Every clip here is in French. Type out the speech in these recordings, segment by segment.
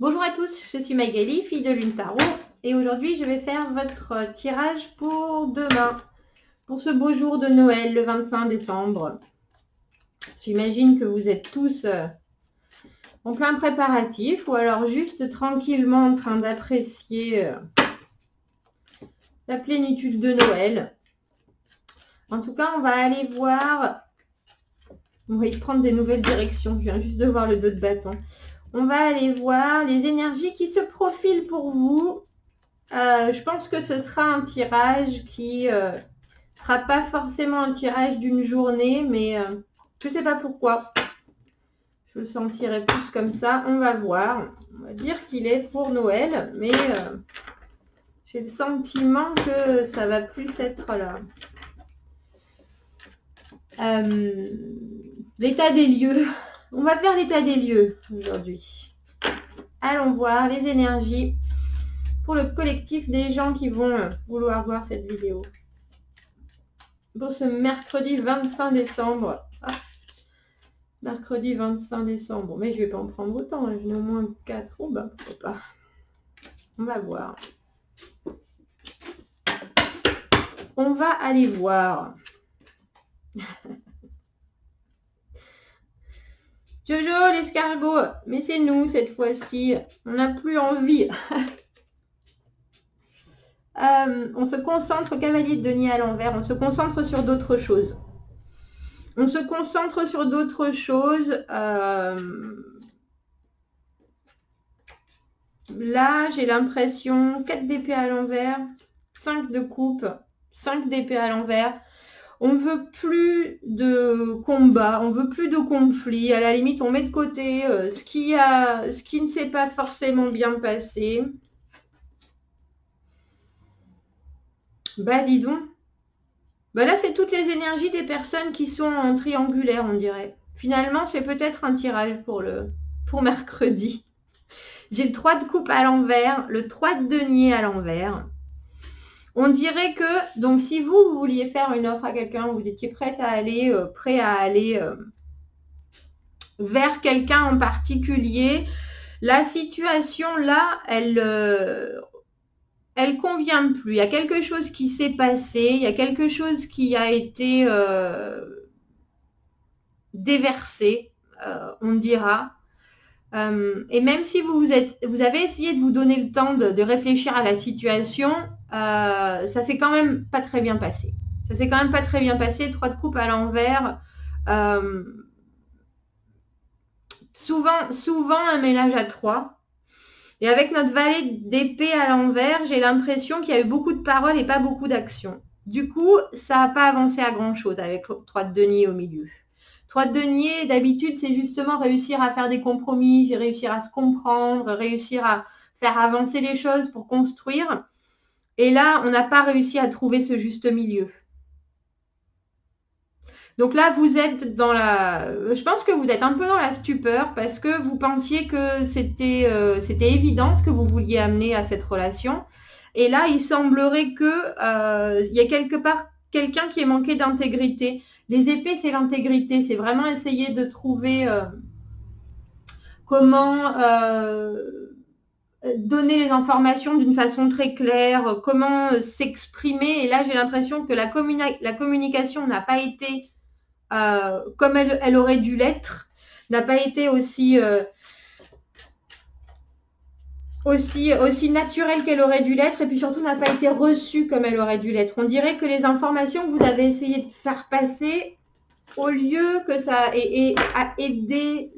Bonjour à tous, je suis Magali, fille de Lune Tarot, et aujourd'hui je vais faire votre tirage pour demain, pour ce beau jour de Noël, le 25 décembre. J'imagine que vous êtes tous en plein préparatif, ou alors juste tranquillement en train d'apprécier la plénitude de Noël. En tout cas, on va aller voir, on va y prendre des nouvelles directions, je viens juste de voir le dos de bâton. On va aller voir les énergies qui se profilent pour vous. Je pense que ce sera un tirage qui sera pas forcément un tirage d'une journée, mais je ne sais pas pourquoi. Je le sentirai plus comme ça. On va voir. On va dire qu'il est pour Noël, mais j'ai le sentiment que ça va plus être là. L'état des lieux. On va faire l'état des lieux aujourd'hui. Allons voir les énergies pour le collectif des gens qui vont vouloir voir cette vidéo. Pour ce mercredi 25 décembre. Ah, mercredi 25 décembre. Mais je vais pas en prendre autant. Hein. J'en ai au moins 4. Oh bah pourquoi pas. On va voir. On va aller voir. Jojo, l'escargot. Mais c'est nous cette fois-ci. On n'a plus envie. On se concentre, cavalier de denier à l'envers. On se concentre sur d'autres choses. On se concentre sur d'autres choses. Là, j'ai l'impression 4 d'épée à l'envers, 5 de coupe, 5 d'épée à l'envers. On ne veut plus de combat, on ne veut plus de conflit. À la limite, on met de côté ce qui ne s'est pas forcément bien passé. Bah, dis donc. Bah là, c'est toutes les énergies des personnes qui sont en triangulaire, on dirait. Finalement, c'est peut-être un tirage pour mercredi. J'ai le 3 de coupe à l'envers, le 3 de denier à l'envers. On dirait que, donc si vous vouliez faire une offre à quelqu'un, vous étiez prêt à aller vers quelqu'un en particulier, la situation là, elle convient plus. Il y a quelque chose qui s'est passé, il y a quelque chose qui a été déversé, on dira. Et même si vous avez essayé de vous donner le temps de réfléchir à la situation, ça s'est quand même pas très bien passé. Ça s'est quand même pas très bien passé. 3 de coupe à l'envers. Souvent un ménage à 3. Et avec notre valet d'épée à l'envers, j'ai l'impression qu'il y a eu beaucoup de paroles et pas beaucoup d'actions. Du coup, ça n'a pas avancé à grand chose avec 3 de denier au milieu. 3 de denier, d'habitude, c'est justement réussir à faire des compromis, réussir à se comprendre, réussir à faire avancer les choses pour construire. Et là, on n'a pas réussi à trouver ce juste milieu. Donc là, vous êtes dans je pense que vous êtes un peu dans la stupeur parce que vous pensiez que c'était évident ce que vous vouliez amener à cette relation. Et là, il semblerait que il y a quelque part quelqu'un qui est manqué d'intégrité. Les épées, c'est l'intégrité. C'est vraiment essayer de trouver comment donner les informations d'une façon très claire, comment s'exprimer. Et là, j'ai l'impression que la communication n'a pas été comme elle aurait dû l'être, n'a pas été aussi naturelle qu'elle aurait dû l'être, et puis surtout n'a pas été reçue comme elle aurait dû l'être. On dirait que les informations que vous avez essayé de faire passer, au lieu que ça ait aidé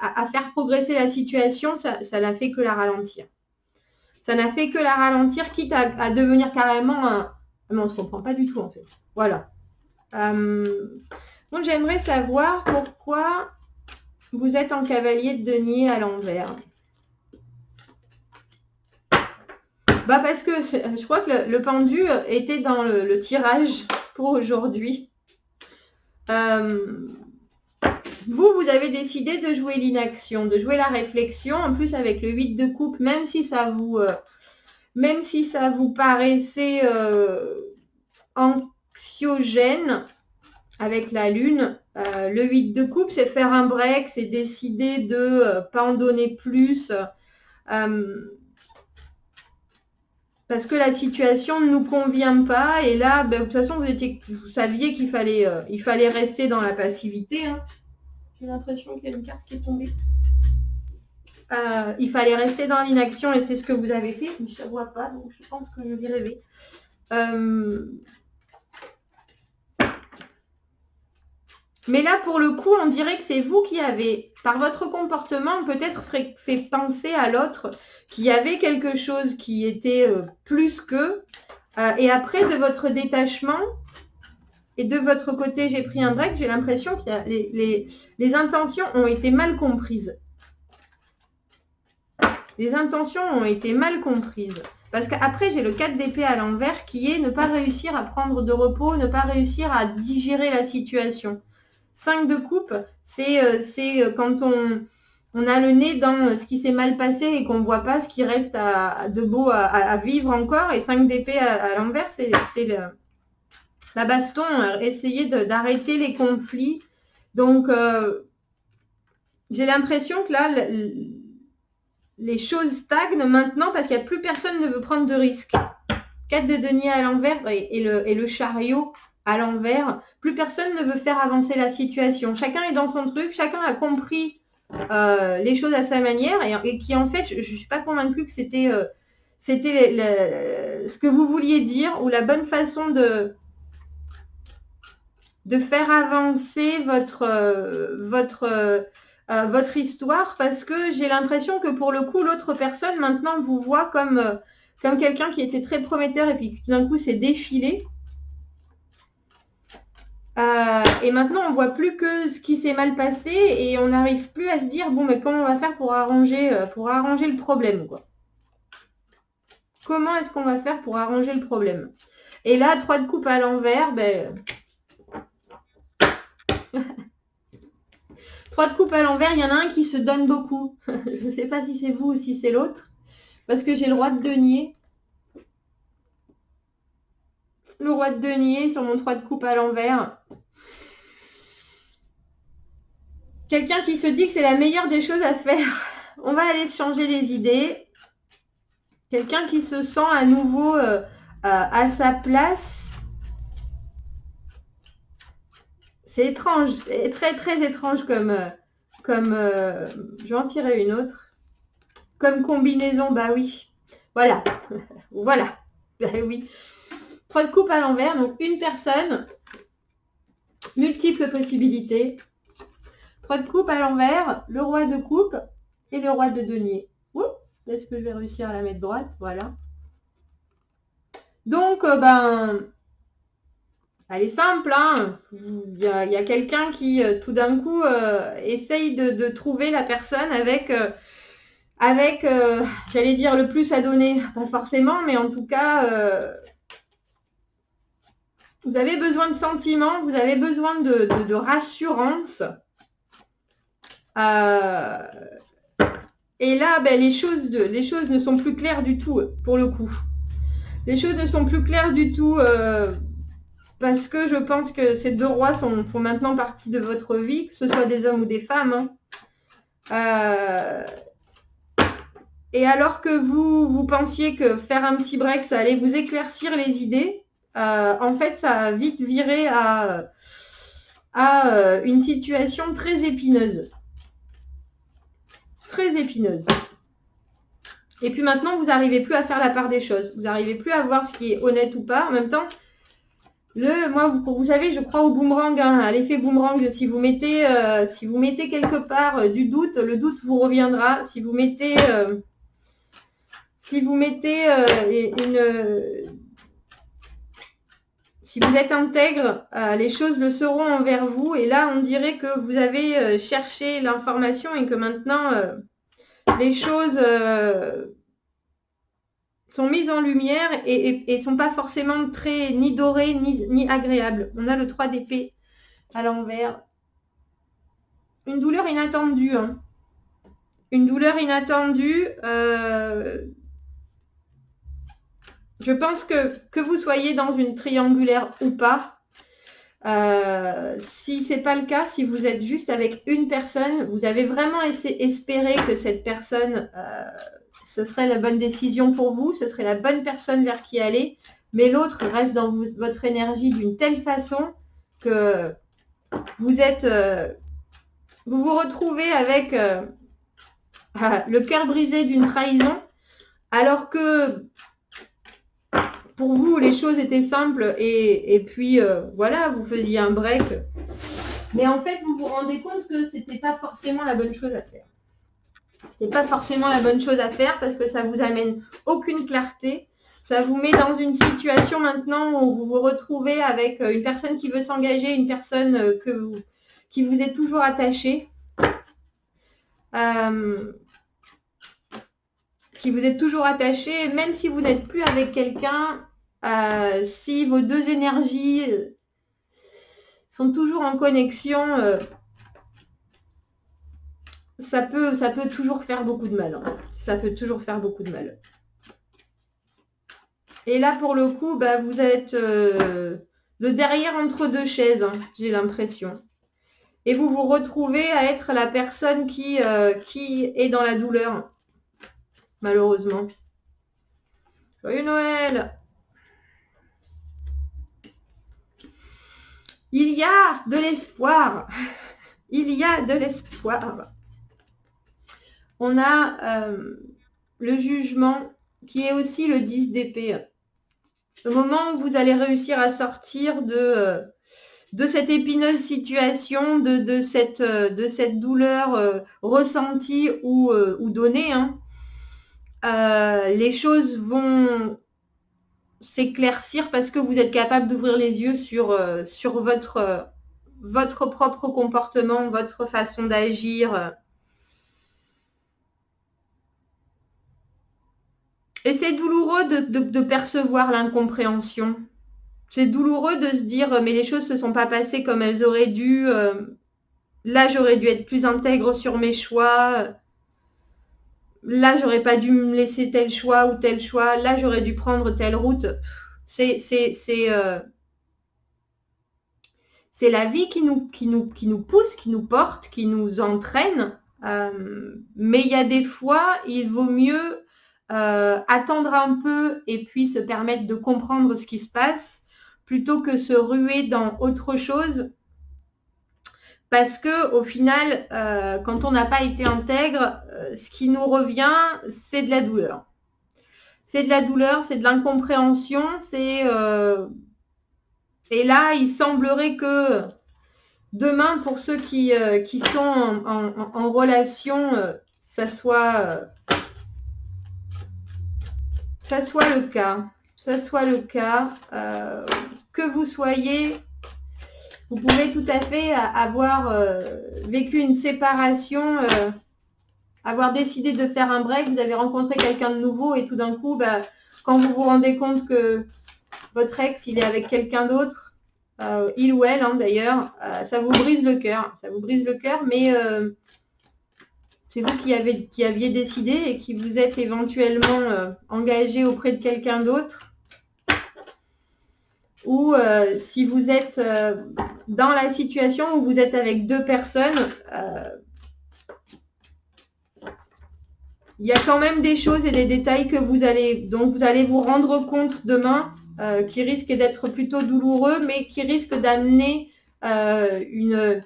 à faire progresser la situation, ça n'a fait que la ralentir. Ça n'a fait que la ralentir, quitte à devenir carrément un... Mais on ne se comprend pas du tout, en fait. Voilà. Donc, j'aimerais savoir pourquoi vous êtes en cavalier de denier à l'envers. Bah parce que je crois que le pendu était dans le tirage pour aujourd'hui. Vous avez décidé de jouer l'inaction, de jouer la réflexion. En plus, avec le 8 de coupe, même si ça vous paraissait anxiogène avec la lune, Le 8 de coupe, c'est faire un break, c'est décider de pas en donner plus. Parce que la situation ne nous convient pas. Et là, ben, de toute façon, vous saviez qu'il fallait, il fallait rester dans la passivité. Hein. J'ai l'impression qu'il y a une carte qui est tombée. Il fallait rester dans l'inaction et c'est ce que vous avez fait. Mais je ne vois pas, donc je pense que je vais rêver. Mais là, pour le coup, on dirait que c'est vous qui avez, par votre comportement, peut-être fait penser à l'autre qu'il y avait quelque chose qui était plus que. Et après, de votre détachement et de votre côté, j'ai pris un break, j'ai l'impression que les intentions ont été mal comprises. Les intentions ont été mal comprises. Parce qu'après, j'ai le 4 d'épée à l'envers qui est ne pas réussir à prendre de repos, ne pas réussir à digérer la situation. 5 de coupe, c'est quand on a le nez dans ce qui s'est mal passé et qu'on ne voit pas ce qui reste de beau à vivre encore. Et 5 d'épée à l'envers, c'est la baston, essayer d'arrêter les conflits. Donc, j'ai l'impression que là, les choses stagnent maintenant parce qu'il n'y a plus personne ne veut prendre de risques. 4 de denier à l'envers et le chariot à l'envers. Plus personne ne veut faire avancer la situation. Chacun est dans son truc, chacun a compris les choses à sa manière et qui en fait, je ne suis pas convaincue que c'était ce que vous vouliez dire ou la bonne façon de faire avancer votre histoire parce que j'ai l'impression que pour le coup, l'autre personne maintenant vous voit comme quelqu'un qui était très prometteur et puis tout d'un coup s'est défilé. Et maintenant, on voit plus que ce qui s'est mal passé et on n'arrive plus à se dire bon, mais comment on va faire pour arranger le problème, quoi. Comment est-ce qu'on va faire pour arranger le problème? Et là, 3 de coupe à l'envers, ben... 3 de coupe à l'envers, il y en a un qui se donne beaucoup. Je ne sais pas si c'est vous ou si c'est l'autre. Parce que j'ai le roi de denier. Le roi de denier sur mon 3 de coupe à l'envers. Quelqu'un qui se dit que c'est la meilleure des choses à faire. On va aller se changer les idées. Quelqu'un qui se sent à nouveau à sa place. C'est étrange. C'est très très étrange comme je vais en tirer une autre. Comme combinaison, bah oui. Voilà. Voilà. Bah oui. 3 de coupe à l'envers, donc une personne, multiples possibilités. 3 de coupe à l'envers, le roi de coupe et le roi de denier. Est-ce que je vais réussir à la mettre droite? Voilà. Donc, elle est simple. Hein. Il y a quelqu'un qui, tout d'un coup, essaye de trouver la personne avec j'allais dire, le plus à donner. Pas forcément, mais en tout cas... vous avez besoin de sentiments, vous avez besoin de rassurance. Et là, ben, les choses ne sont plus claires du tout, pour le coup. Les choses ne sont plus claires du tout parce que je pense que ces deux rois font maintenant partie de votre vie, que ce soit des hommes ou des femmes. Hein. Et alors que vous pensiez que faire un petit break, ça allait vous éclaircir les idées, en fait, ça a vite viré à une situation très épineuse. Très épineuse. Et puis maintenant, vous n'arrivez plus à faire la part des choses. Vous n'arrivez plus à voir ce qui est honnête ou pas. En même temps, moi, vous savez, je crois au boomerang, hein, à l'effet boomerang. Si vous mettez quelque part du doute, le doute vous reviendra. Si vous mettez si vous êtes intègre, les choses le seront envers vous. Et là, on dirait que vous avez cherché l'information et que maintenant, les choses sont mises en lumière et sont pas forcément très ni dorées ni agréables. On a le 3 d'épée à l'envers. Une douleur inattendue. Hein. Une douleur inattendue. Je pense que vous soyez dans une triangulaire ou pas, Si ce n'est pas le cas, si vous êtes juste avec une personne, vous avez vraiment espéré que cette personne, ce serait la bonne décision pour vous, ce serait la bonne personne vers qui aller, mais l'autre reste dans votre énergie d'une telle façon que vous êtes, vous vous retrouvez avec le cœur brisé d'une trahison, alors que pour vous, les choses étaient simples et puis voilà, vous faisiez un break. Mais en fait, vous vous rendez compte que c'était pas forcément la bonne chose à faire. C'était pas forcément la bonne chose à faire parce que ça vous amène aucune clarté. Ça vous met dans une situation maintenant où vous vous retrouvez avec une personne qui veut s'engager, une personne qui vous est toujours attachée. Qui vous êtes toujours attaché, même si vous n'êtes plus avec quelqu'un, si vos deux énergies sont toujours en connexion, ça peut toujours faire beaucoup de mal. Hein. Ça peut toujours faire beaucoup de mal. Et là, pour le coup, vous êtes le derrière entre deux chaises, hein, j'ai l'impression. Et vous vous retrouvez à être la personne qui est dans la douleur, malheureusement. Joyeux Noël! Il y a de l'espoir. Il y a de l'espoir. On a le jugement qui est aussi le 10 d'épée. Le moment où vous allez réussir à sortir de cette épineuse situation, de cette douleur ressentie ou donnée, hein, les choses vont s'éclaircir parce que vous êtes capable d'ouvrir les yeux sur votre propre comportement, votre façon d'agir. Et c'est douloureux de percevoir l'incompréhension. C'est douloureux de se dire mais les choses ne se sont pas passées comme elles auraient dû. Là, j'aurais dû être plus intègre sur mes choix. Là, j'aurais pas dû me laisser tel choix ou tel choix. Là, j'aurais dû prendre telle route. C'est la vie qui nous pousse, qui nous porte, qui nous entraîne. Mais il y a des fois, il vaut mieux attendre un peu et puis se permettre de comprendre ce qui se passe plutôt que se ruer dans autre chose. Parce que au final, quand on n'a pas été intègre, ce qui nous revient, c'est de la douleur. C'est de la douleur, c'est de l'incompréhension, c'est... Et là, il semblerait que demain, pour ceux qui sont en relation, ça soit le cas. Ça soit le cas. Que vous soyez... Vous pouvez tout à fait avoir vécu une séparation, avoir décidé de faire un break, vous avez rencontré quelqu'un de nouveau et tout d'un coup, quand vous vous rendez compte que votre ex, il est avec quelqu'un d'autre, il ou elle hein, d'ailleurs, ça vous brise le cœur. Ça vous brise le cœur, mais c'est vous qui aviez décidé et qui vous êtes éventuellement engagé auprès de quelqu'un d'autre. Ou si vous êtes dans la situation où vous êtes avec deux personnes, il y a quand même des choses et des détails dont vous allez vous rendre compte demain qui risquent d'être plutôt douloureux, mais qui risquent d'amener une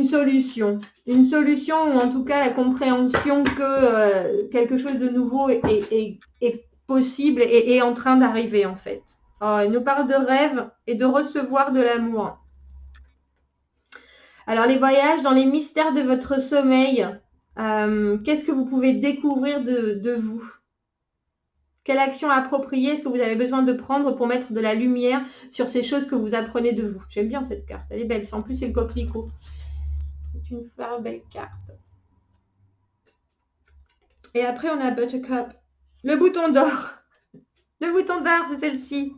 solution. Une solution ou en tout cas la compréhension que quelque chose de nouveau est possible et est en train d'arriver en fait. Alors, il nous parle de rêve et de recevoir de l'amour. Alors les voyages dans les mystères de votre sommeil, qu'est-ce que vous pouvez découvrir de vous? Quelle action appropriée est-ce que vous avez besoin de prendre pour mettre de la lumière sur ces choses que vous apprenez de vous? J'aime bien cette carte, elle est belle. En plus, c'est le coquelicot. C'est une super belle carte. Et après, on a Buttercup. Le bouton d'or. Le bouton d'or, c'est celle-ci.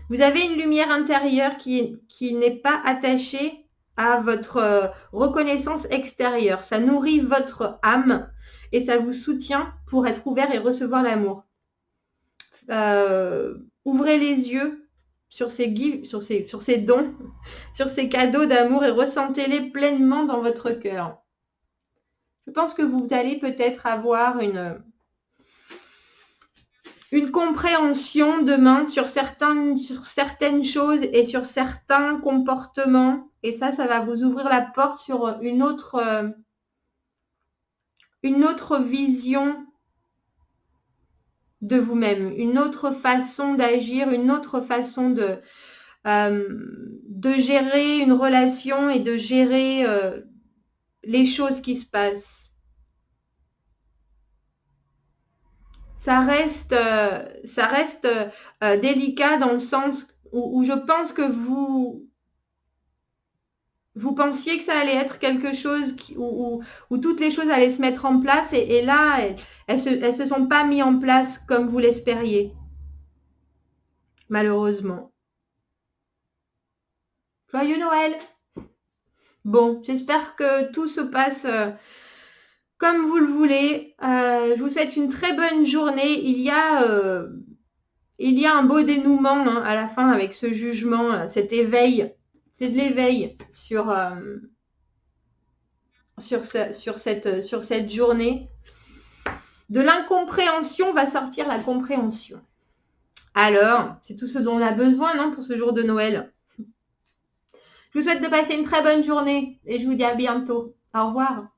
Vous avez une lumière intérieure qui n'est pas attachée à votre reconnaissance extérieure. Ça nourrit votre âme et ça vous soutient pour être ouvert et recevoir l'amour. Ouvrez les yeux sur ces gifs, sur ces dons, sur ces cadeaux d'amour et ressentez-les pleinement dans votre cœur. Je pense que vous allez peut-être avoir une compréhension demain sur certaines choses et sur certains comportements. Et ça va vous ouvrir la porte sur une autre vision de vous-même, une autre façon d'agir, une autre façon de gérer une relation et de gérer les choses qui se passent. Ça reste délicat dans le sens où je pense que vous pensiez que ça allait être quelque chose où toutes les choses allaient se mettre en place et là, elles se sont pas mises en place comme vous l'espériez. Malheureusement. Joyeux Noël! Bon, j'espère que tout se passe comme vous le voulez. Je vous souhaite une très bonne journée. Il y a un beau dénouement hein, à la fin avec ce jugement, cet éveil. C'est de l'éveil sur cette journée. De l'incompréhension va sortir la compréhension. Alors, c'est tout ce dont on a besoin non, pour ce jour de Noël. Je vous souhaite de passer une très bonne journée et je vous dis à bientôt. Au revoir.